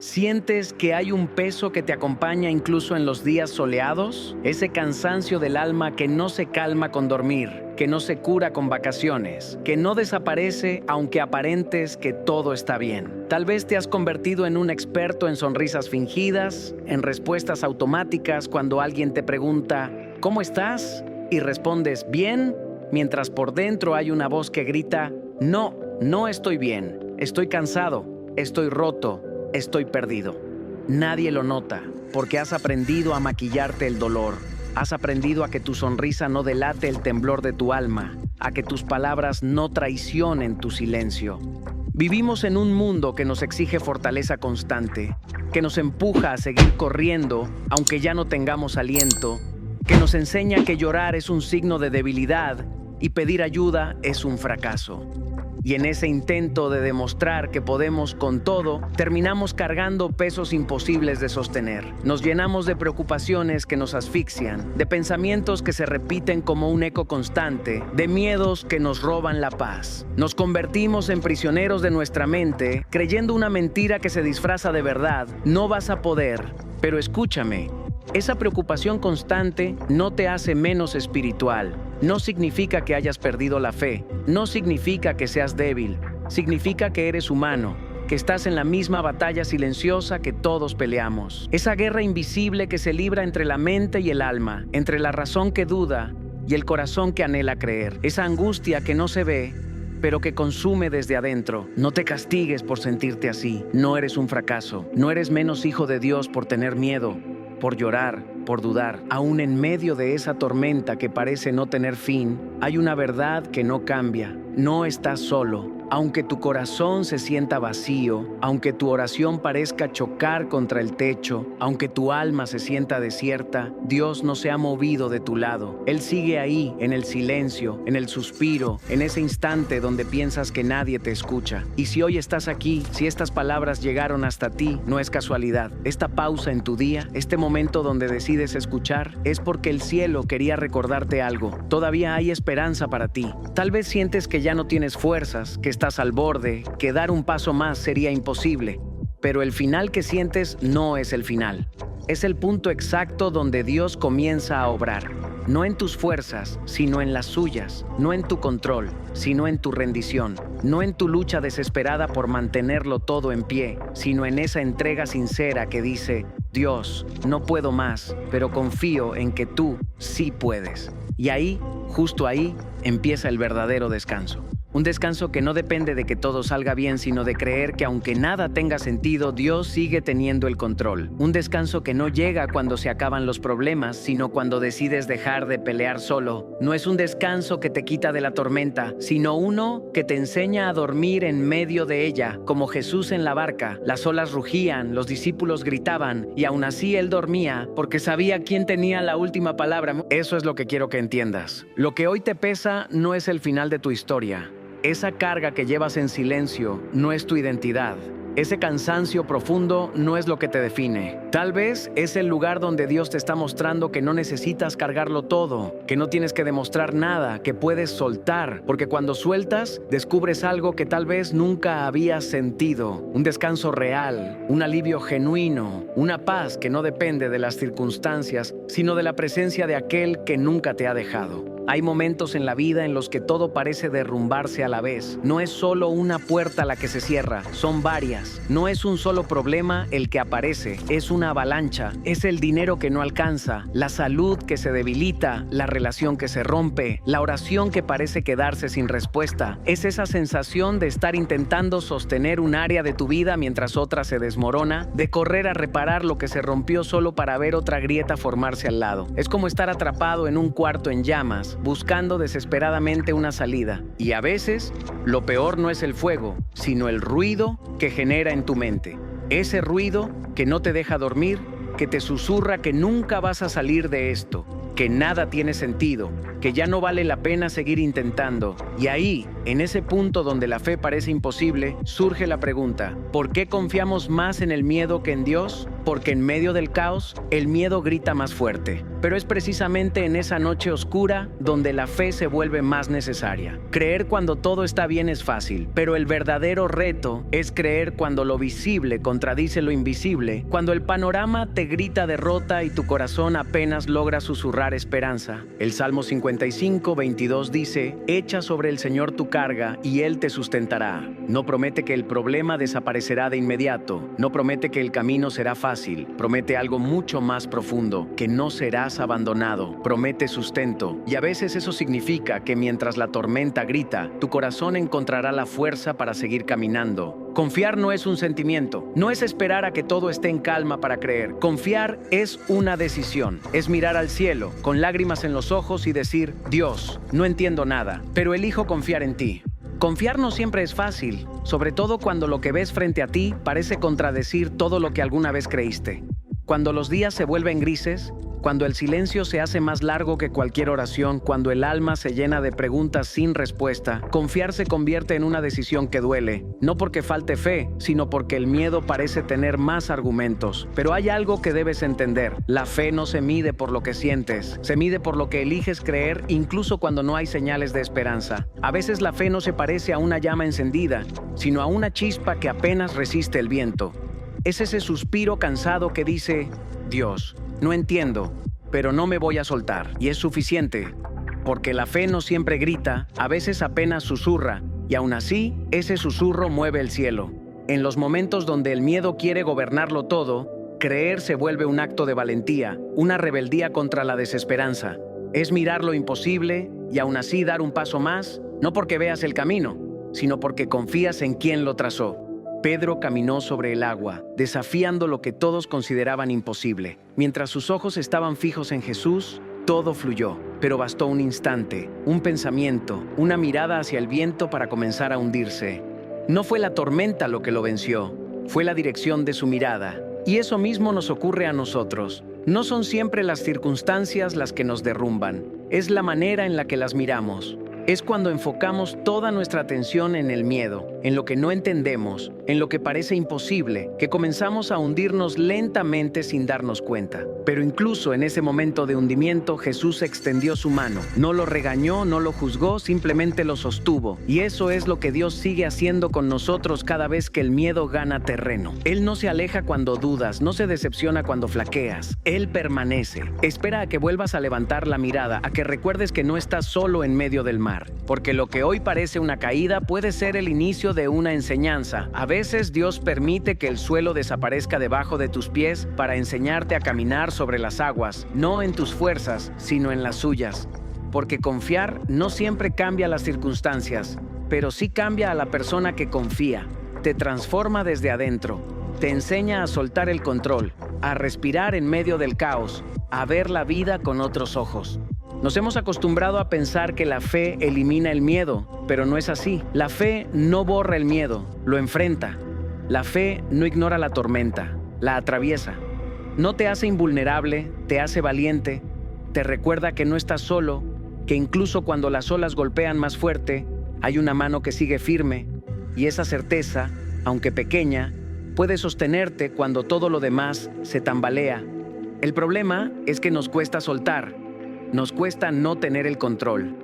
¿Sientes que hay un peso que te acompaña incluso en los días soleados? Ese cansancio del alma que no se calma con dormir, que no se cura con vacaciones, que no desaparece aunque aparentes que todo está bien. Tal vez te has convertido en un experto en sonrisas fingidas, en respuestas automáticas cuando alguien te pregunta ¿cómo estás? Y respondes bien, mientras por dentro hay una voz que grita no estoy bien, estoy cansado, estoy roto. Estoy perdido. Nadie lo nota, porque has aprendido a maquillarte el dolor. Has aprendido a que tu sonrisa no delate el temblor de tu alma, a que tus palabras no traicionen tu silencio. Vivimos en un mundo que nos exige fortaleza constante, que nos empuja a seguir corriendo, aunque ya no tengamos aliento, que nos enseña que llorar es un signo de debilidad y pedir ayuda es un fracaso. Y en ese intento de demostrar que podemos con todo, terminamos cargando pesos imposibles de sostener. Nos llenamos de preocupaciones que nos asfixian, de pensamientos que se repiten como un eco constante, de miedos que nos roban la paz. Nos convertimos en prisioneros de nuestra mente, creyendo una mentira que se disfraza de verdad. No vas a poder, pero escúchame. Esa preocupación constante no te hace menos espiritual. No significa que hayas perdido la fe. No significa que seas débil. Significa que eres humano, que estás en la misma batalla silenciosa que todos peleamos. Esa guerra invisible que se libra entre la mente y el alma, entre la razón que duda y el corazón que anhela creer. Esa angustia que no se ve, pero que consume desde adentro. No te castigues por sentirte así. No eres un fracaso. No eres menos hijo de Dios por tener miedo, por llorar, por dudar. Aún en medio de esa tormenta que parece no tener fin, hay una verdad que no cambia. No estás solo. Aunque tu corazón se sienta vacío, aunque tu oración parezca chocar contra el techo, aunque tu alma se sienta desierta, Dios no se ha movido de tu lado. Él sigue ahí, en el silencio, en el suspiro, en ese instante donde piensas que nadie te escucha. Y si hoy estás aquí, si estas palabras llegaron hasta ti, no es casualidad. Esta pausa en tu día, este momento donde decides escuchar, es porque el cielo quería recordarte algo. Todavía hay esperanza para ti. Tal vez sientes que ya no tienes fuerzas, que estás al borde, que dar un paso más sería imposible. Pero el final que sientes no es el final. Es el punto exacto donde Dios comienza a obrar. No en tus fuerzas, sino en las suyas. No en tu control, sino en tu rendición. No en tu lucha desesperada por mantenerlo todo en pie, sino en esa entrega sincera que dice: Dios, no puedo más, pero confío en que tú sí puedes. Y ahí, justo ahí, empieza el verdadero descanso. Un descanso que no depende de que todo salga bien, sino de creer que aunque nada tenga sentido, Dios sigue teniendo el control. Un descanso que no llega cuando se acaban los problemas, sino cuando decides dejar de pelear solo. No es un descanso que te quita de la tormenta, sino uno que te enseña a dormir en medio de ella, como Jesús en la barca. Las olas rugían, los discípulos gritaban, y aún así él dormía porque sabía quién tenía la última palabra. Eso es lo que quiero que entiendas. Lo que hoy te pesa no es el final de tu historia. Esa carga que llevas en silencio no es tu identidad. Ese cansancio profundo no es lo que te define. Tal vez es el lugar donde Dios te está mostrando que no necesitas cargarlo todo, que no tienes que demostrar nada, que puedes soltar, porque cuando sueltas, descubres algo que tal vez nunca habías sentido. Un descanso real, un alivio genuino, una paz que no depende de las circunstancias, sino de la presencia de aquel que nunca te ha dejado. Hay momentos en la vida en los que todo parece derrumbarse a la vez. No es solo una puerta la que se cierra, son varias. No es un solo problema el que aparece, es una avalancha. Es el dinero que no alcanza, la salud que se debilita, la relación que se rompe, la oración que parece quedarse sin respuesta. Es esa sensación de estar intentando sostener un área de tu vida mientras otra se desmorona, de correr a reparar lo que se rompió solo para ver otra grieta formarse al lado. Es como estar atrapado en un cuarto en llamas, buscando desesperadamente una salida. Y a veces, lo peor no es el fuego, sino el ruido que genera en tu mente. Ese ruido que no te deja dormir, que te susurra que nunca vas a salir de esto, que nada tiene sentido, que ya no vale la pena seguir intentando. Y ahí, en ese punto donde la fe parece imposible, surge la pregunta: ¿por qué confiamos más en el miedo que en Dios? Porque en medio del caos, el miedo grita más fuerte. Pero es precisamente en esa noche oscura donde la fe se vuelve más necesaria. Creer cuando todo está bien es fácil, pero el verdadero reto es creer cuando lo visible contradice lo invisible, cuando el panorama te grita derrota y tu corazón apenas logra susurrar esperanza. El Salmo 55:22 dice: «Echa sobre el Señor tu carga y Él te sustentará». No promete que el problema desaparecerá de inmediato, no promete que el camino será fácil, promete algo mucho más profundo: que no serás abandonado, promete sustento. Y a veces eso significa que mientras la tormenta grita, tu corazón encontrará la fuerza para seguir caminando. Confiar no es un sentimiento, no es esperar a que todo esté en calma para creer. Confiar es una decisión, es mirar al cielo, con lágrimas en los ojos y decir: Dios, no entiendo nada, pero elijo confiar en ti. Confiar no siempre es fácil, sobre todo cuando lo que ves frente a ti parece contradecir todo lo que alguna vez creíste. Cuando los días se vuelven grises, cuando el silencio se hace más largo que cualquier oración, cuando el alma se llena de preguntas sin respuesta, confiar se convierte en una decisión que duele, no porque falte fe, sino porque el miedo parece tener más argumentos. Pero hay algo que debes entender: la fe no se mide por lo que sientes, se mide por lo que eliges creer, incluso cuando no hay señales de esperanza. A veces la fe no se parece a una llama encendida, sino a una chispa que apenas resiste el viento. Es ese suspiro cansado que dice: Dios, no entiendo, pero no me voy a soltar. Y es suficiente, porque la fe no siempre grita, a veces apenas susurra, y aún así, ese susurro mueve el cielo. En los momentos donde el miedo quiere gobernarlo todo, creer se vuelve un acto de valentía, una rebeldía contra la desesperanza. Es mirar lo imposible y aún así dar un paso más, no porque veas el camino, sino porque confías en quien lo trazó. Pedro caminó sobre el agua, desafiando lo que todos consideraban imposible. Mientras sus ojos estaban fijos en Jesús, todo fluyó. Pero bastó un instante, un pensamiento, una mirada hacia el viento para comenzar a hundirse. No fue la tormenta lo que lo venció, fue la dirección de su mirada. Y eso mismo nos ocurre a nosotros. No son siempre las circunstancias las que nos derrumban, es la manera en la que las miramos. Es cuando enfocamos toda nuestra atención en el miedo, en lo que no entendemos, en lo que parece imposible, que comenzamos a hundirnos lentamente sin darnos cuenta. Pero incluso en ese momento de hundimiento, Jesús extendió su mano. No lo regañó, no lo juzgó, simplemente lo sostuvo. Y eso es lo que Dios sigue haciendo con nosotros cada vez que el miedo gana terreno. Él no se aleja cuando dudas, no se decepciona cuando flaqueas. Él permanece. Espera a que vuelvas a levantar la mirada, a que recuerdes que no estás solo en medio del mar. Porque lo que hoy parece una caída puede ser el inicio de una enseñanza. A veces Dios permite que el suelo desaparezca debajo de tus pies para enseñarte a caminar sobre las aguas, no en tus fuerzas, sino en las suyas. Porque confiar no siempre cambia las circunstancias, pero sí cambia a la persona que confía. Te transforma desde adentro, te enseña a soltar el control, a respirar en medio del caos, a ver la vida con otros ojos. Nos hemos acostumbrado a pensar que la fe elimina el miedo, pero no es así. La fe no borra el miedo, lo enfrenta. La fe no ignora la tormenta, la atraviesa. No te hace invulnerable, te hace valiente, te recuerda que no estás solo, que incluso cuando las olas golpean más fuerte, hay una mano que sigue firme, y esa certeza, aunque pequeña, puede sostenerte cuando todo lo demás se tambalea. El problema es que nos cuesta soltar. Nos cuesta no tener el control.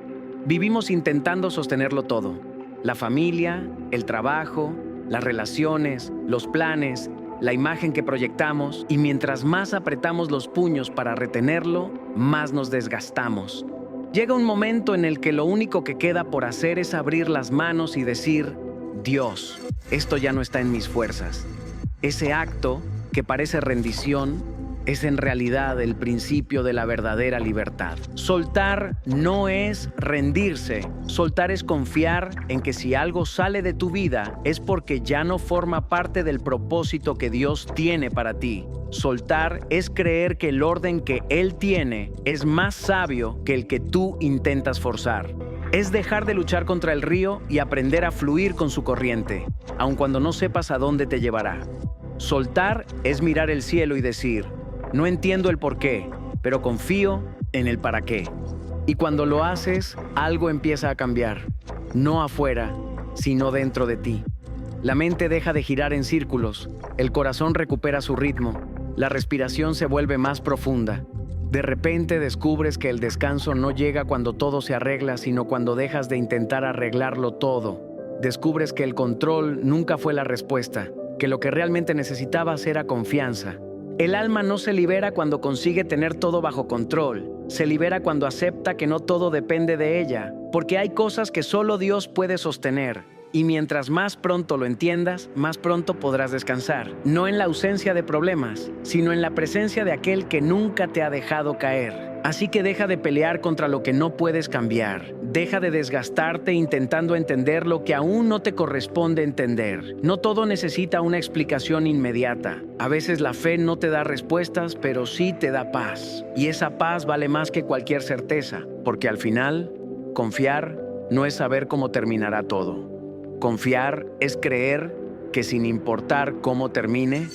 Vivimos intentando sostenerlo todo. La familia, el trabajo, las relaciones, los planes, la imagen que proyectamos, y mientras más apretamos los puños para retenerlo, más nos desgastamos. Llega un momento en el que lo único que queda por hacer es abrir las manos y decir: Dios, esto ya no está en mis fuerzas. Ese acto, que parece rendición, es en realidad el principio de la verdadera libertad. Soltar no es rendirse. Soltar es confiar en que si algo sale de tu vida es porque ya no forma parte del propósito que Dios tiene para ti. Soltar es creer que el orden que Él tiene es más sabio que el que tú intentas forzar. Es dejar de luchar contra el río y aprender a fluir con su corriente, aun cuando no sepas a dónde te llevará. Soltar es mirar el cielo y decir: no entiendo el por qué, pero confío en el para qué. Y cuando lo haces, algo empieza a cambiar. No afuera, sino dentro de ti. La mente deja de girar en círculos, el corazón recupera su ritmo, la respiración se vuelve más profunda. De repente descubres que el descanso no llega cuando todo se arregla, sino cuando dejas de intentar arreglarlo todo. Descubres que el control nunca fue la respuesta, que lo que realmente necesitabas era confianza. El alma no se libera cuando consigue tener todo bajo control, se libera cuando acepta que no todo depende de ella, porque hay cosas que solo Dios puede sostener. Y mientras más pronto lo entiendas, más pronto podrás descansar. No en la ausencia de problemas, sino en la presencia de aquel que nunca te ha dejado caer. Así que deja de pelear contra lo que no puedes cambiar. Deja de desgastarte intentando entender lo que aún no te corresponde entender. No todo necesita una explicación inmediata. A veces la fe no te da respuestas, pero sí te da paz. Y esa paz vale más que cualquier certeza, porque al final, confiar no es saber cómo terminará todo. Confiar es creer que sin importar cómo termine,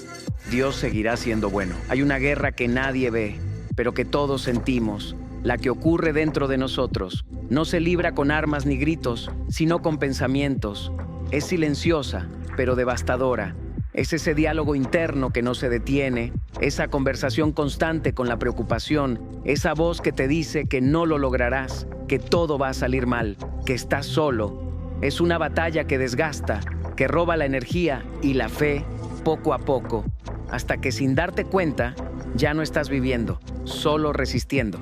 Dios seguirá siendo bueno. Hay una guerra que nadie ve, pero que todos sentimos, la que ocurre dentro de nosotros. No se libra con armas ni gritos, sino con pensamientos. Es silenciosa, pero devastadora. Es ese diálogo interno que no se detiene, esa conversación constante con la preocupación, esa voz que te dice que no lo lograrás, que todo va a salir mal, que estás solo. Es una batalla que desgasta, que roba la energía y la fe poco a poco, hasta que sin darte cuenta, ya no estás viviendo, solo resistiendo.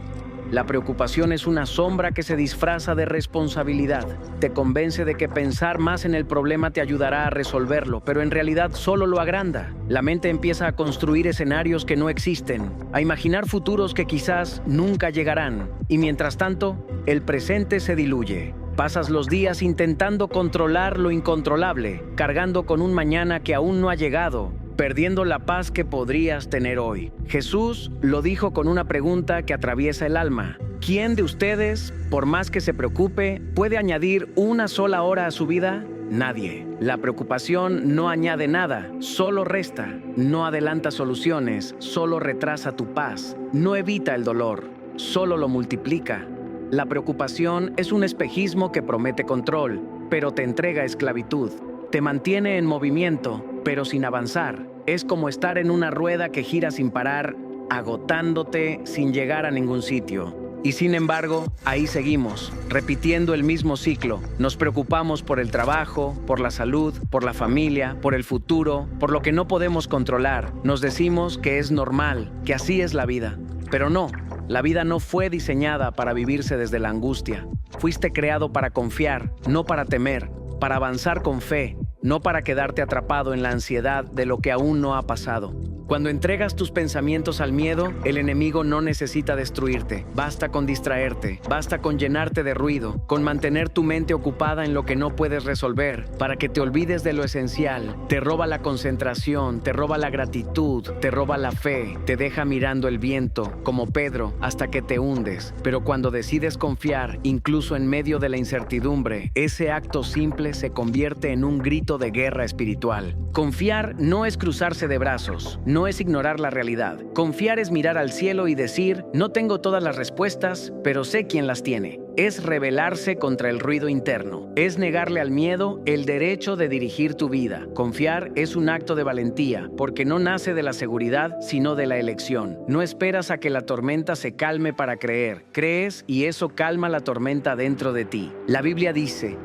La preocupación es una sombra que se disfraza de responsabilidad. Te convence de que pensar más en el problema te ayudará a resolverlo, pero en realidad solo lo agranda. La mente empieza a construir escenarios que no existen, a imaginar futuros que quizás nunca llegarán, y mientras tanto, el presente se diluye. Pasas los días intentando controlar lo incontrolable, cargando con un mañana que aún no ha llegado, perdiendo la paz que podrías tener hoy. Jesús lo dijo con una pregunta que atraviesa el alma. ¿Quién de ustedes, por más que se preocupe, puede añadir una sola hora a su vida? Nadie. La preocupación no añade nada, solo resta. No adelanta soluciones, solo retrasa tu paz. No evita el dolor, solo lo multiplica. La preocupación es un espejismo que promete control, pero te entrega esclavitud. Te mantiene en movimiento, pero sin avanzar. Es como estar en una rueda que gira sin parar, agotándote sin llegar a ningún sitio. Y sin embargo, ahí seguimos, repitiendo el mismo ciclo. Nos preocupamos por el trabajo, por la salud, por la familia, por el futuro, por lo que no podemos controlar. Nos decimos que es normal, que así es la vida. Pero no. La vida no fue diseñada para vivirse desde la angustia. Fuiste creado para confiar, no para temer, para avanzar con fe, no para quedarte atrapado en la ansiedad de lo que aún no ha pasado. Cuando entregas tus pensamientos al miedo, el enemigo no necesita destruirte. Basta con distraerte, basta con llenarte de ruido, con mantener tu mente ocupada en lo que no puedes resolver, para que te olvides de lo esencial. Te roba la concentración, te roba la gratitud, te roba la fe, te deja mirando el viento, como Pedro, hasta que te hundes. Pero cuando decides confiar, incluso en medio de la incertidumbre, ese acto simple se convierte en un grito de guerra espiritual. Confiar no es cruzarse de brazos, no es ignorar la realidad. Confiar es mirar al cielo y decir, no tengo todas las respuestas, pero sé quién las tiene. Es rebelarse contra el ruido interno. Es negarle al miedo el derecho de dirigir tu vida. Confiar es un acto de valentía, porque no nace de la seguridad, sino de la elección. No esperas a que la tormenta se calme para creer. Crees y eso calma la tormenta dentro de ti. La Biblia dice,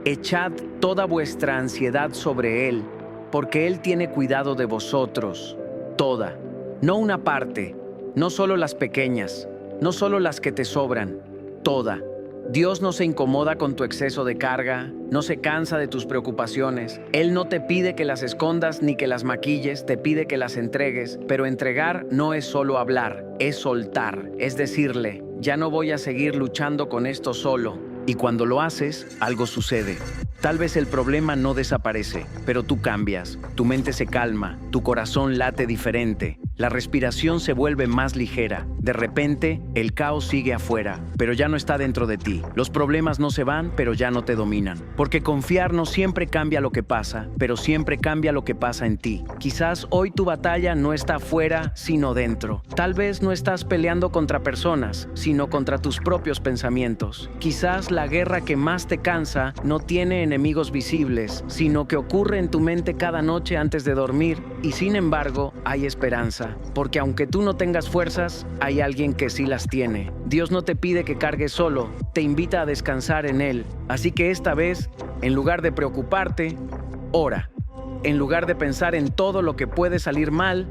echad toda vuestra ansiedad sobre Él, porque Él tiene cuidado de vosotros. Toda, no una parte, no solo las pequeñas, no solo las que te sobran, toda. Dios no se incomoda con tu exceso de carga, no se cansa de tus preocupaciones. Él no te pide que las escondas ni que las maquilles, te pide que las entregues, pero entregar no es solo hablar, es soltar, es decirle, ya no voy a seguir luchando con esto solo. Y cuando lo haces, algo sucede. Tal vez el problema no desaparece, pero tú cambias, tu mente se calma, tu corazón late diferente, la respiración se vuelve más ligera. De repente, el caos sigue afuera, pero ya no está dentro de ti. Los problemas no se van, pero ya no te dominan. Porque confiar no siempre cambia lo que pasa, pero siempre cambia lo que pasa en ti. Quizás hoy tu batalla no está afuera, sino dentro. Tal vez no estás peleando contra personas, sino contra tus propios pensamientos. Quizás la guerra que más te cansa no tiene enemigos visibles, sino que ocurre en tu mente cada noche antes de dormir. Y sin embargo, hay esperanza. Porque aunque tú no tengas fuerzas, hay alguien que sí las tiene. Dios no te pide que cargues solo, te invita a descansar en Él. Así que esta vez, en lugar de preocuparte, ora. En lugar de pensar en todo lo que puede salir mal,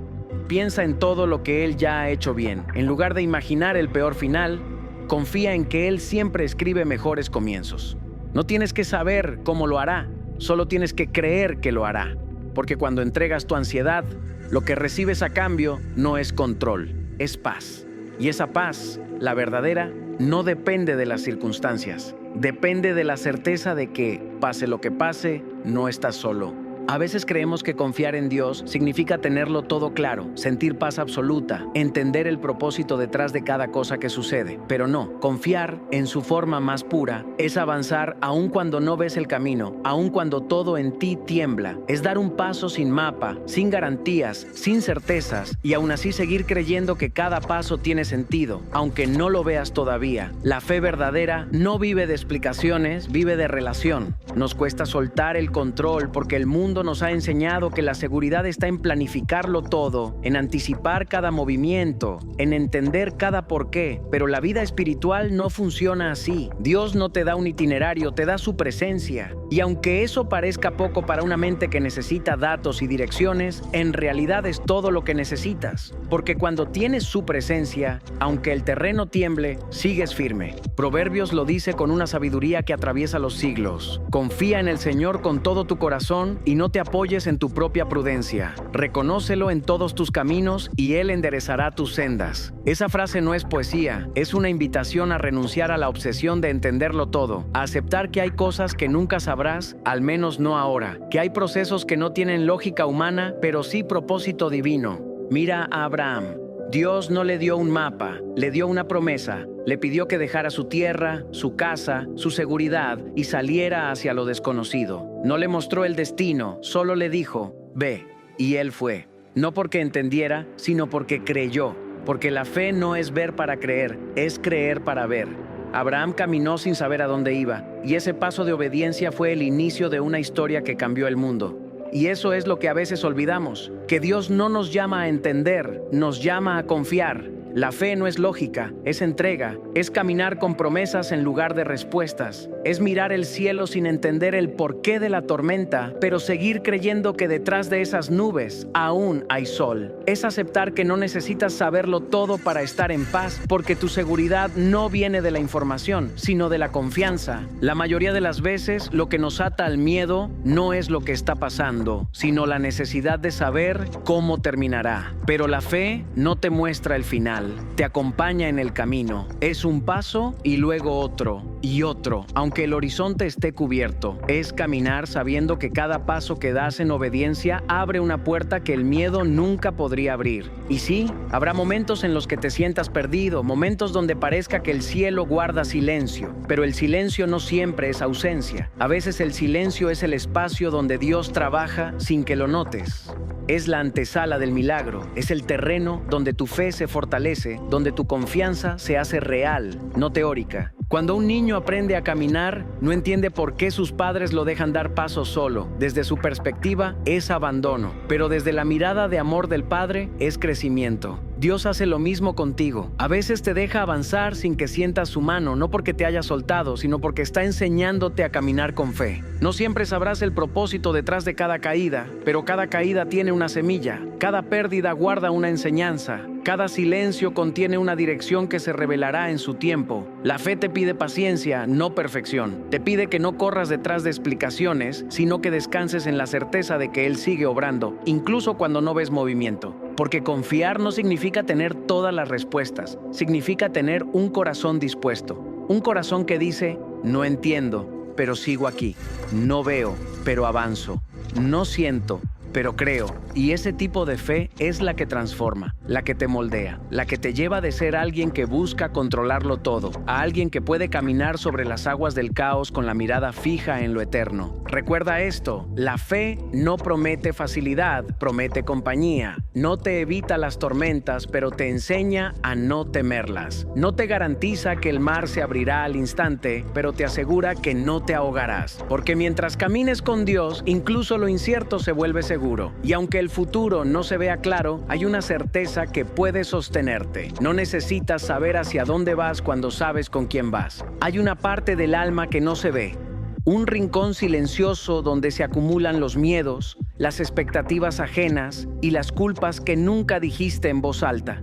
piensa en todo lo que Él ya ha hecho bien. En lugar de imaginar el peor final, confía en que Él siempre escribe mejores comienzos. No tienes que saber cómo lo hará, solo tienes que creer que lo hará. Porque cuando entregas tu ansiedad, lo que recibes a cambio no es control, es paz. Y esa paz, la verdadera, no depende de las circunstancias. Depende de la certeza de que, pase lo que pase, no estás solo. A veces creemos que confiar en Dios significa tenerlo todo claro, sentir paz absoluta, entender el propósito detrás de cada cosa que sucede. Pero no, confiar en su forma más pura es avanzar aun cuando no ves el camino, aun cuando todo en ti tiembla. Es dar un paso sin mapa, sin garantías, sin certezas y aún así seguir creyendo que cada paso tiene sentido, aunque no lo veas todavía. La fe verdadera no vive de explicaciones, vive de relación. Nos cuesta soltar el control porque el mundo nos ha enseñado que la seguridad está en planificarlo todo, en anticipar cada movimiento, en entender cada porqué, pero la vida espiritual no funciona así. Dios no te da un itinerario, te da su presencia. Y aunque eso parezca poco para una mente que necesita datos y direcciones, en realidad es todo lo que necesitas. Porque cuando tienes su presencia, aunque el terreno tiemble, sigues firme. Proverbios lo dice con una sabiduría que atraviesa los siglos. Confía en el Señor con todo tu corazón y no te apoyes en tu propia prudencia. Reconócelo en todos tus caminos y Él enderezará tus sendas. Esa frase no es poesía, es una invitación a renunciar a la obsesión de entenderlo todo, a aceptar que hay cosas que nunca sabrás, al menos no ahora, que hay procesos que no tienen lógica humana, pero sí propósito divino. Mira a Abraham. Dios no le dio un mapa, le dio una promesa. Le pidió que dejara su tierra, su casa, su seguridad y saliera hacia lo desconocido. No le mostró el destino, solo le dijo, ve, y él fue. No porque entendiera, sino porque creyó. Porque la fe no es ver para creer, es creer para ver. Abraham caminó sin saber a dónde iba, y ese paso de obediencia fue el inicio de una historia que cambió el mundo. Y eso es lo que a veces olvidamos, que Dios no nos llama a entender, nos llama a confiar. La fe no es lógica, es entrega, es caminar con promesas en lugar de respuestas, es mirar el cielo sin entender el porqué de la tormenta, pero seguir creyendo que detrás de esas nubes aún hay sol. Es aceptar que no necesitas saberlo todo para estar en paz, porque tu seguridad no viene de la información, sino de la confianza. La mayoría de las veces lo que nos ata al miedo no es lo que está pasando, sino la necesidad de saber cómo terminará. Pero la fe no te muestra el final. Te acompaña en el camino. Es un paso y luego otro y otro, aunque el horizonte esté cubierto. Es caminar sabiendo que cada paso que das en obediencia abre una puerta que el miedo nunca podría abrir. Y sí, habrá momentos en los que te sientas perdido, momentos donde parezca que el cielo guarda silencio, pero el silencio no siempre es ausencia. A veces el silencio es el espacio donde Dios trabaja sin que lo notes. Es la antesala del milagro, es el terreno donde tu fe se fortalece, donde tu confianza se hace real, no teórica. Cuando un niño aprende a caminar, no entiende por qué sus padres lo dejan dar pasos solo. Desde su perspectiva, es abandono, pero desde la mirada de amor del Padre, es crecimiento. Dios hace lo mismo contigo. A veces te deja avanzar sin que sientas su mano, no porque te haya soltado, sino porque está enseñándote a caminar con fe. No siempre sabrás el propósito detrás de cada caída, pero cada caída tiene una semilla. Cada pérdida guarda una enseñanza. Cada silencio contiene una dirección que se revelará en su tiempo. La fe te pide paciencia, no perfección. Te pide que no corras detrás de explicaciones, sino que descanses en la certeza de que Él sigue obrando, incluso cuando no ves movimiento. Porque confiar no significa tener todas las respuestas, significa tener un corazón dispuesto. Un corazón que dice, no entiendo, pero sigo aquí. No veo, pero avanzo. No siento, pero creo. Y ese tipo de fe es la que transforma, la que te moldea, la que te lleva de ser alguien que busca controlarlo todo, a alguien que puede caminar sobre las aguas del caos con la mirada fija en lo eterno. Recuerda esto, la fe no promete facilidad, promete compañía. No te evita las tormentas, pero te enseña a no temerlas. No te garantiza que el mar se abrirá al instante, pero te asegura que no te ahogarás. Porque mientras camines con Dios, incluso lo incierto se vuelve seguro. Y aunque el futuro no se vea claro, hay una certeza que puede sostenerte. No necesitas saber hacia dónde vas cuando sabes con quién vas. Hay una parte del alma que no se ve. Un rincón silencioso donde se acumulan los miedos, las expectativas ajenas y las culpas que nunca dijiste en voz alta.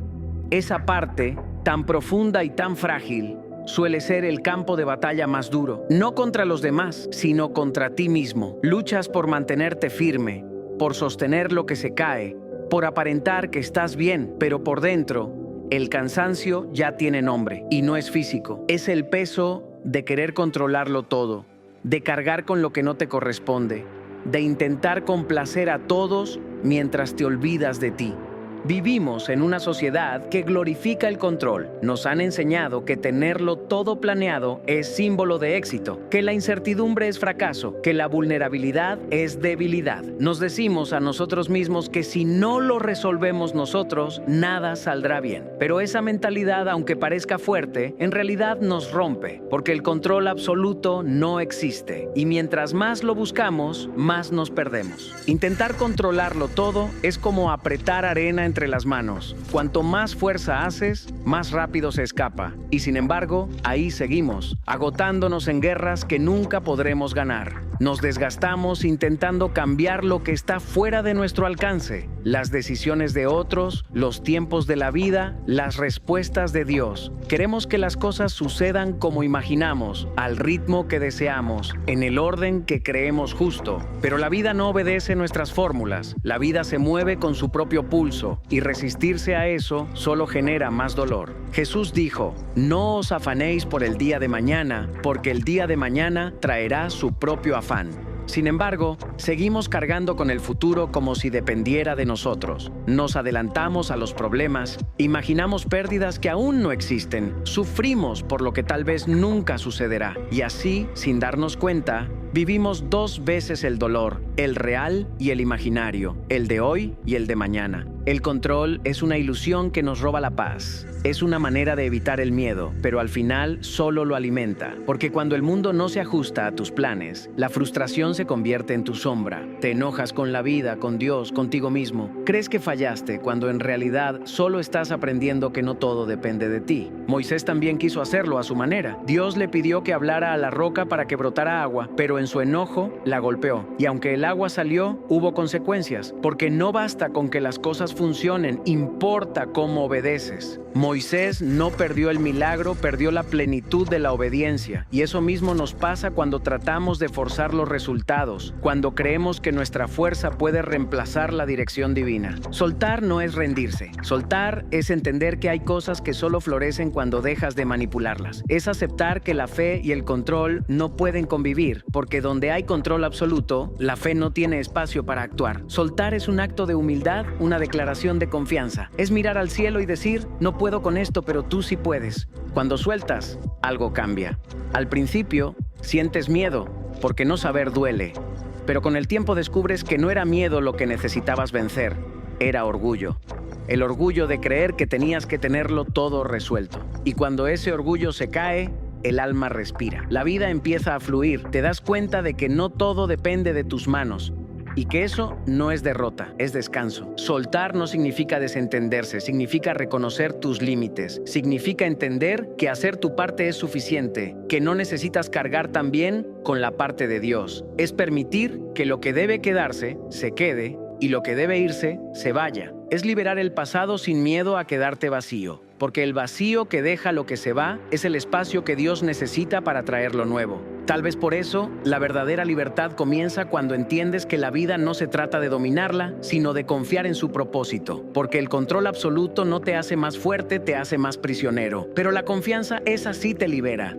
Esa parte, tan profunda y tan frágil, suele ser el campo de batalla más duro. No contra los demás, sino contra ti mismo. Luchas por mantenerte firme, por sostener lo que se cae, por aparentar que estás bien, pero por dentro, el cansancio ya tiene nombre y no es físico. Es el peso de querer controlarlo todo, de cargar con lo que no te corresponde, de intentar complacer a todos mientras te olvidas de ti. Vivimos en una sociedad que glorifica el control. Nos han enseñado que tenerlo todo planeado es símbolo de éxito, que la incertidumbre es fracaso, que la vulnerabilidad es debilidad. Nos decimos a nosotros mismos que si no lo resolvemos nosotros, nada saldrá bien. Pero esa mentalidad, aunque parezca fuerte, en realidad nos rompe, porque el control absoluto no existe. Y mientras más lo buscamos, más nos perdemos. Intentar controlarlo todo es como apretar arena entre las manos. Cuanto más fuerza haces, más rápido se escapa. Y sin embargo, ahí seguimos, agotándonos en guerras que nunca podremos ganar. Nos desgastamos intentando cambiar lo que está fuera de nuestro alcance. Las decisiones de otros, los tiempos de la vida, las respuestas de Dios. Queremos que las cosas sucedan como imaginamos, al ritmo que deseamos, en el orden que creemos justo. Pero la vida no obedece nuestras fórmulas. La vida se mueve con su propio pulso. Y resistirse a eso solo genera más dolor. Jesús dijo, no os afanéis por el día de mañana, porque el día de mañana traerá su propio afán. Sin embargo, seguimos cargando con el futuro como si dependiera de nosotros. Nos adelantamos a los problemas, imaginamos pérdidas que aún no existen, sufrimos por lo que tal vez nunca sucederá. Y así, sin darnos cuenta, vivimos dos veces el dolor, el real y el imaginario, el de hoy y el de mañana. El control es una ilusión que nos roba la paz. Es una manera de evitar el miedo, pero al final solo lo alimenta. Porque cuando el mundo no se ajusta a tus planes, la frustración se convierte en tu sombra. Te enojas con la vida, con Dios, contigo mismo. Crees que fallaste cuando en realidad solo estás aprendiendo que no todo depende de ti. Moisés también quiso hacerlo a su manera. Dios le pidió que hablara a la roca para que brotara agua, pero en su enojo la golpeó. Y aunque el agua salió, hubo consecuencias, porque no basta con que las cosas funcionen, importa cómo obedeces. Moisés no perdió el milagro, perdió la plenitud de la obediencia. Y eso mismo nos pasa cuando tratamos de forzar los resultados, cuando creemos que nuestra fuerza puede reemplazar la dirección divina. Soltar no es rendirse. Soltar es entender que hay cosas que solo florecen cuando dejas de manipularlas. Es aceptar que la fe y el control no pueden convivir, porque donde hay control absoluto, la fe no tiene espacio para actuar. Soltar es un acto de humildad, una declaración de confianza. Es mirar al cielo y decir, no puedo con esto, pero tú sí puedes. Cuando sueltas, algo cambia. Al principio, sientes miedo, porque no saber duele. Pero con el tiempo descubres que no era miedo lo que necesitabas vencer, era orgullo. El orgullo de creer que tenías que tenerlo todo resuelto. Y cuando ese orgullo se cae, el alma respira. La vida empieza a fluir. Te das cuenta de que no todo depende de tus manos. Y que eso no es derrota, es descanso. Soltar no significa desentenderse, significa reconocer tus límites. Significa entender que hacer tu parte es suficiente, que no necesitas cargar también con la parte de Dios. Es permitir que lo que debe quedarse, se quede, y lo que debe irse, se vaya. Es liberar el pasado sin miedo a quedarte vacío. Porque el vacío que deja lo que se va es el espacio que Dios necesita para traer lo nuevo. Tal vez por eso, la verdadera libertad comienza cuando entiendes que la vida no se trata de dominarla, sino de confiar en su propósito, porque el control absoluto no te hace más fuerte, te hace más prisionero. Pero la confianza, esa sí te libera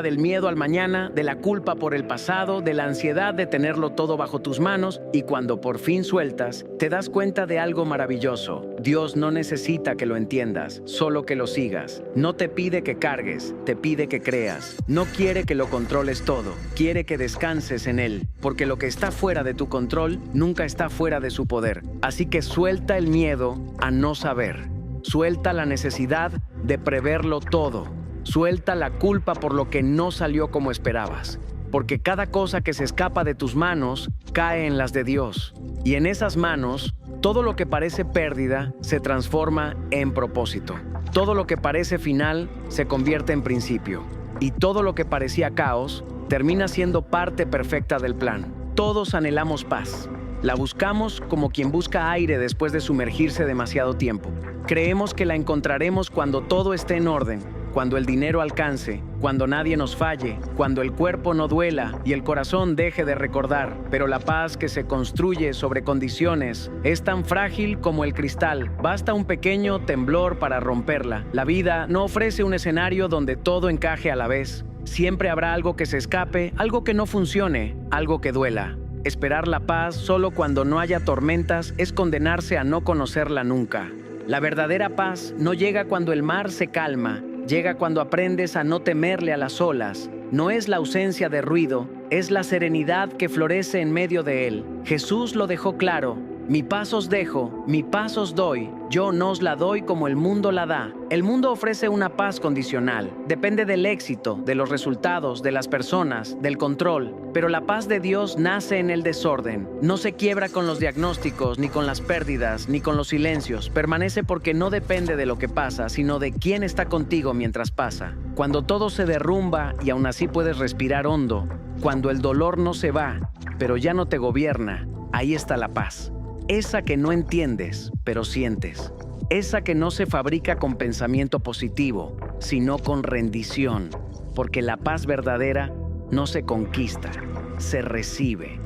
del miedo al mañana, de la culpa por el pasado, de la ansiedad de tenerlo todo bajo tus manos, y cuando por fin sueltas, te das cuenta de algo maravilloso. Dios no necesita que lo entiendas, solo que lo sigas. No te pide que cargues, te pide que creas. No quiere que lo controles todo, quiere que descanses en Él, porque lo que está fuera de tu control nunca está fuera de su poder. Así que suelta el miedo a no saber, suelta la necesidad de preverlo todo, suelta la culpa por lo que no salió como esperabas, porque cada cosa que se escapa de tus manos cae en las de Dios, y en esas manos todo lo que parece pérdida se transforma en propósito. Todo lo que parece final se convierte en principio, y todo lo que parecía caos termina siendo parte perfecta del plan. Todos anhelamos paz. La buscamos como quien busca aire después de sumergirse demasiado tiempo. Creemos que la encontraremos cuando todo esté en orden, cuando el dinero alcance, cuando nadie nos falle, cuando el cuerpo no duela y el corazón deje de recordar. Pero la paz que se construye sobre condiciones es tan frágil como el cristal. Basta un pequeño temblor para romperla. La vida no ofrece un escenario donde todo encaje a la vez. Siempre habrá algo que se escape, algo que no funcione, algo que duela. Esperar la paz solo cuando no haya tormentas es condenarse a no conocerla nunca. La verdadera paz no llega cuando el mar se calma, llega cuando aprendes a no temerle a las olas. No es la ausencia de ruido, es la serenidad que florece en medio de él. Jesús lo dejó claro: mi paz os dejo, mi paz os doy, yo no os la doy como el mundo la da. El mundo ofrece una paz condicional, depende del éxito, de los resultados, de las personas, del control. Pero la paz de Dios nace en el desorden, no se quiebra con los diagnósticos, ni con las pérdidas, ni con los silencios. Permanece porque no depende de lo que pasa, sino de quién está contigo mientras pasa. Cuando todo se derrumba y aún así puedes respirar hondo, cuando el dolor no se va, pero ya no te gobierna, ahí está la paz. Esa que no entiendes, pero sientes. Esa que no se fabrica con pensamiento positivo, sino con rendición. Porque la paz verdadera no se conquista, se recibe.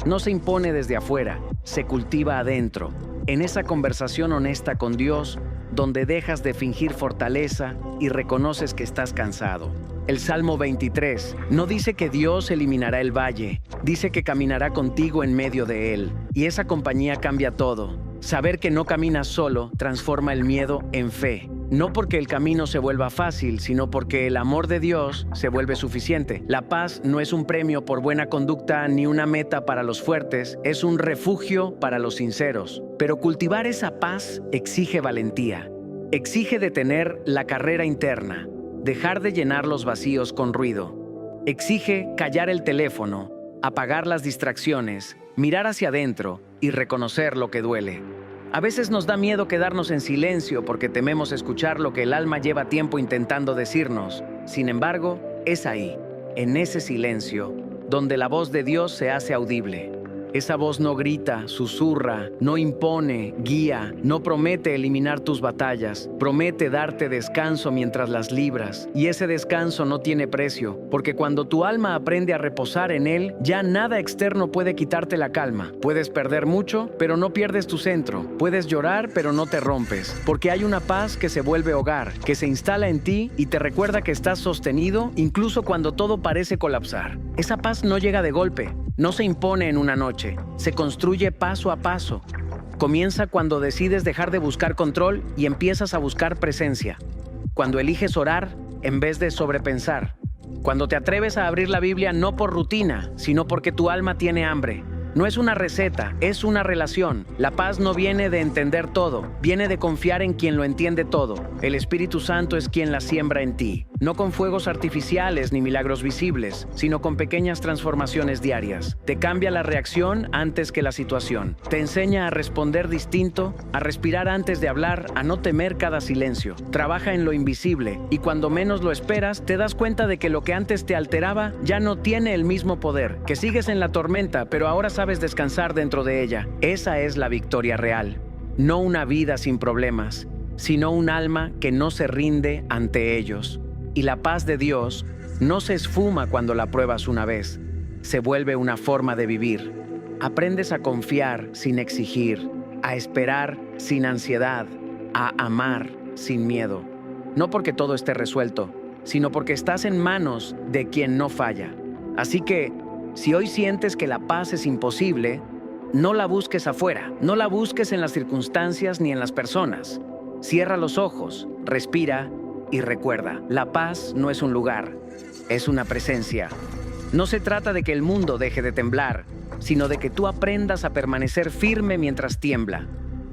No se impone desde afuera, se cultiva adentro. En esa conversación honesta con Dios, donde dejas de fingir fortaleza y reconoces que estás cansado. El Salmo 23 no dice que Dios eliminará el valle, dice que caminará contigo en medio de él. Y esa compañía cambia todo. Saber que no caminas solo transforma el miedo en fe. No porque el camino se vuelva fácil, sino porque el amor de Dios se vuelve suficiente. La paz no es un premio por buena conducta ni una meta para los fuertes, es un refugio para los sinceros. Pero cultivar esa paz exige valentía. Exige detener la carrera interna, dejar de llenar los vacíos con ruido. Exige callar el teléfono, apagar las distracciones, mirar hacia adentro y reconocer lo que duele. A veces nos da miedo quedarnos en silencio porque tememos escuchar lo que el alma lleva tiempo intentando decirnos. Sin embargo, es ahí, en ese silencio, donde la voz de Dios se hace audible. Esa voz no grita, susurra, no impone, guía, no promete eliminar tus batallas, promete darte descanso mientras las libras. Y ese descanso no tiene precio, porque cuando tu alma aprende a reposar en él, ya nada externo puede quitarte la calma. Puedes perder mucho, pero no pierdes tu centro. Puedes llorar, pero no te rompes, porque hay una paz que se vuelve hogar, que se instala en ti y te recuerda que estás sostenido incluso cuando todo parece colapsar. Esa paz no llega de golpe. No se impone en una noche, se construye paso a paso. Comienza cuando decides dejar de buscar control y empiezas a buscar presencia. Cuando eliges orar en vez de sobrepensar. Cuando te atreves a abrir la Biblia no por rutina, sino porque tu alma tiene hambre. No es una receta, es una relación. La paz no viene de entender todo, viene de confiar en quien lo entiende todo. El Espíritu Santo es quien la siembra en ti. No con fuegos artificiales ni milagros visibles, sino con pequeñas transformaciones diarias. Te cambia la reacción antes que la situación. Te enseña a responder distinto, a respirar antes de hablar, a no temer cada silencio. Trabaja en lo invisible y cuando menos lo esperas, te das cuenta de que lo que antes te alteraba ya no tiene el mismo poder. Que sigues en la tormenta, pero ahora sabes descansar dentro de ella. Esa es la victoria real. No una vida sin problemas, sino un alma que no se rinde ante ellos. Y la paz de Dios no se esfuma cuando la pruebas una vez, se vuelve una forma de vivir. Aprendes a confiar sin exigir, a esperar sin ansiedad, a amar sin miedo. No porque todo esté resuelto, sino porque estás en manos de quien no falla. Así que, si hoy sientes que la paz es imposible, no la busques afuera, no la busques en las circunstancias ni en las personas. Cierra los ojos, respira y recuerda, la paz no es un lugar, es una presencia. No se trata de que el mundo deje de temblar, sino de que tú aprendas a permanecer firme mientras tiembla.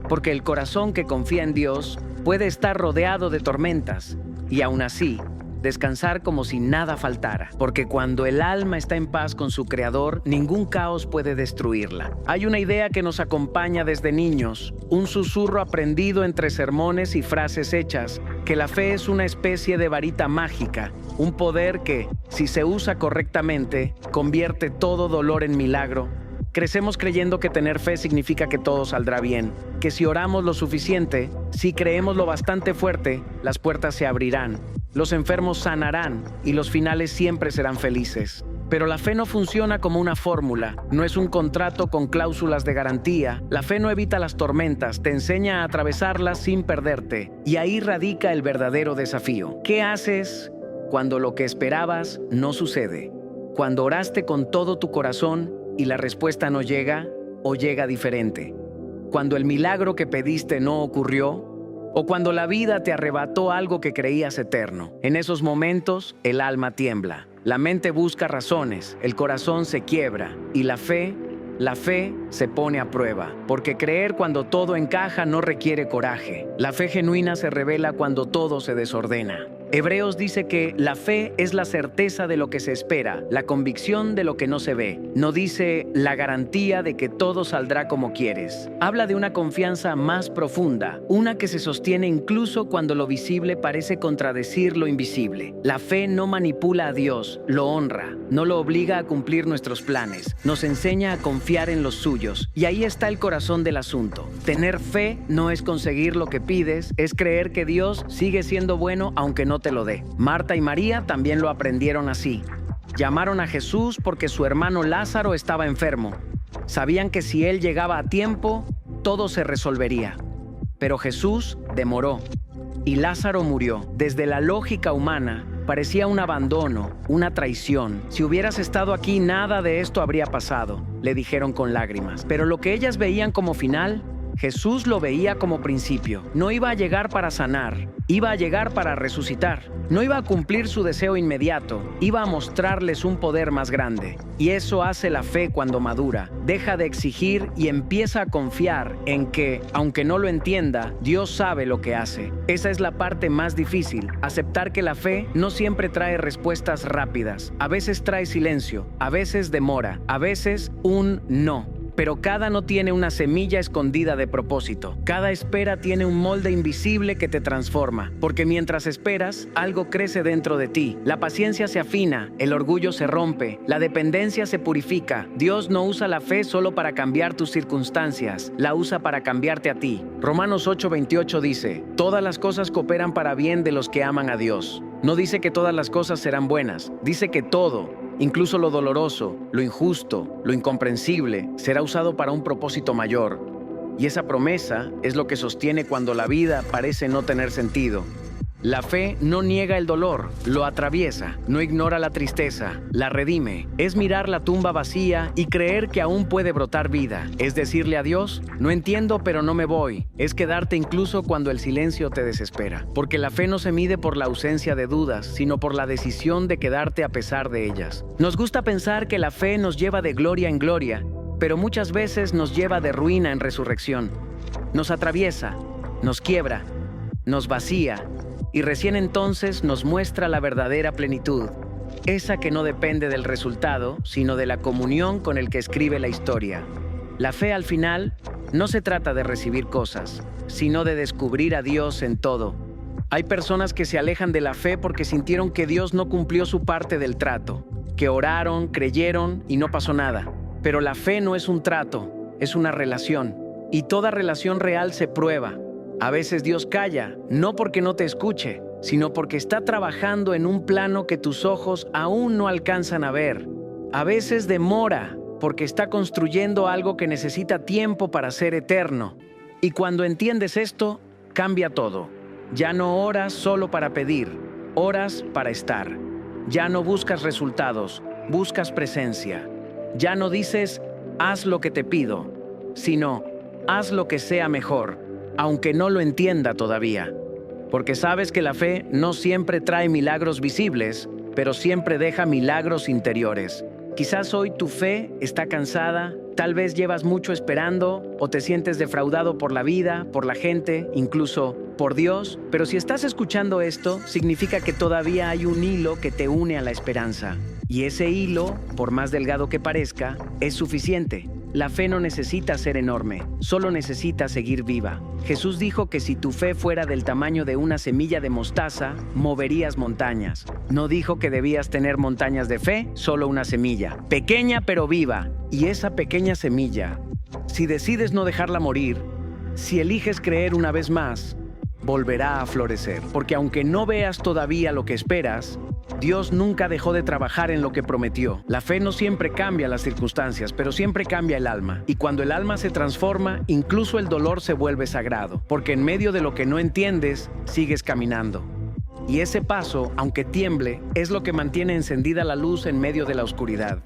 Porque el corazón que confía en Dios puede estar rodeado de tormentas y aún así descansar como si nada faltara. Porque cuando el alma está en paz con su Creador, ningún caos puede destruirla. Hay una idea que nos acompaña desde niños, un susurro aprendido entre sermones y frases hechas, que la fe es una especie de varita mágica, un poder que, si se usa correctamente, convierte todo dolor en milagro. Crecemos creyendo que tener fe significa que todo saldrá bien, que si oramos lo suficiente, si creemos lo bastante fuerte, las puertas se abrirán, los enfermos sanarán y los finales siempre serán felices. Pero la fe no funciona como una fórmula, no es un contrato con cláusulas de garantía. La fe no evita las tormentas, te enseña a atravesarlas sin perderte. Y ahí radica el verdadero desafío. ¿Qué haces cuando lo que esperabas no sucede? Cuando oraste con todo tu corazón y la respuesta no llega o llega diferente. Cuando el milagro que pediste no ocurrió o cuando la vida te arrebató algo que creías eterno. En esos momentos, el alma tiembla. La mente busca razones, el corazón se quiebra y la fe se pone a prueba. Porque creer cuando todo encaja no requiere coraje. La fe genuina se revela cuando todo se desordena. Hebreos dice que la fe es la certeza de lo que se espera, la convicción de lo que no se ve. No dice la garantía de que todo saldrá como quieres. Habla de una confianza más profunda, una que se sostiene incluso cuando lo visible parece contradecir lo invisible. La fe no manipula a Dios, lo honra, no lo obliga a cumplir nuestros planes, nos enseña a confiar en los suyos. Y ahí está el corazón del asunto. Tener fe no es conseguir lo que pides, es creer que Dios sigue siendo bueno aunque no te lo dé. Marta y María también lo aprendieron así. Llamaron a Jesús porque su hermano Lázaro estaba enfermo. Sabían que si él llegaba a tiempo, todo se resolvería. Pero Jesús demoró y Lázaro murió. Desde la lógica humana, parecía un abandono, una traición. Si hubieras estado aquí, nada de esto habría pasado, le dijeron con lágrimas. Pero lo que ellas veían como final, Jesús lo veía como principio. No iba a llegar para sanar, iba a llegar para resucitar. No iba a cumplir su deseo inmediato, iba a mostrarles un poder más grande. Y eso hace la fe cuando madura. Deja de exigir y empieza a confiar en que, aunque no lo entienda, Dios sabe lo que hace. Esa es la parte más difícil, aceptar que la fe no siempre trae respuestas rápidas. A veces trae silencio, a veces demora, a veces un no. Pero cada no tiene una semilla escondida de propósito. Cada espera tiene un molde invisible que te transforma. Porque mientras esperas, algo crece dentro de ti. La paciencia se afina, el orgullo se rompe, la dependencia se purifica. Dios no usa la fe solo para cambiar tus circunstancias, la usa para cambiarte a ti. Romanos 8:28 dice, todas las cosas cooperan para bien de los que aman a Dios. No dice que todas las cosas serán buenas, dice que todo, incluso lo doloroso, lo injusto, lo incomprensible, será usado para un propósito mayor. Y esa promesa es lo que sostiene cuando la vida parece no tener sentido. La fe no niega el dolor, lo atraviesa, no ignora la tristeza, la redime. Es mirar la tumba vacía y creer que aún puede brotar vida. Es decirle a Dios, no entiendo pero no me voy. Es quedarte incluso cuando el silencio te desespera. Porque la fe no se mide por la ausencia de dudas, sino por la decisión de quedarte a pesar de ellas. Nos gusta pensar que la fe nos lleva de gloria en gloria, pero muchas veces nos lleva de ruina en resurrección. Nos atraviesa, nos quiebra, nos vacía, y recién entonces nos muestra la verdadera plenitud, esa que no depende del resultado, sino de la comunión con el que escribe la historia. La fe al final no se trata de recibir cosas, sino de descubrir a Dios en todo. Hay personas que se alejan de la fe porque sintieron que Dios no cumplió su parte del trato, que oraron, creyeron y no pasó nada. Pero la fe no es un trato, es una relación, y toda relación real se prueba. A veces Dios calla, no porque no te escuche, sino porque está trabajando en un plano que tus ojos aún no alcanzan a ver. A veces demora porque está construyendo algo que necesita tiempo para ser eterno. Y cuando entiendes esto, cambia todo. Ya no oras solo para pedir, oras para estar. Ya no buscas resultados, buscas presencia. Ya no dices, haz lo que te pido, sino, haz lo que sea mejor, aunque no lo entienda todavía. Porque sabes que la fe no siempre trae milagros visibles, pero siempre deja milagros interiores. Quizás hoy tu fe está cansada, tal vez llevas mucho esperando o te sientes defraudado por la vida, por la gente, incluso por Dios. Pero si estás escuchando esto, significa que todavía hay un hilo que te une a la esperanza. Y ese hilo, por más delgado que parezca, es suficiente. La fe no necesita ser enorme, solo necesita seguir viva. Jesús dijo que si tu fe fuera del tamaño de una semilla de mostaza, moverías montañas. No dijo que debías tener montañas de fe, solo una semilla, pequeña pero viva. Y esa pequeña semilla, si decides no dejarla morir, si eliges creer una vez más, volverá a florecer. Porque aunque no veas todavía lo que esperas, Dios nunca dejó de trabajar en lo que prometió. La fe no siempre cambia las circunstancias, pero siempre cambia el alma. Y cuando el alma se transforma, incluso el dolor se vuelve sagrado. Porque en medio de lo que no entiendes, sigues caminando. Y ese paso, aunque tiemble, es lo que mantiene encendida la luz en medio de la oscuridad.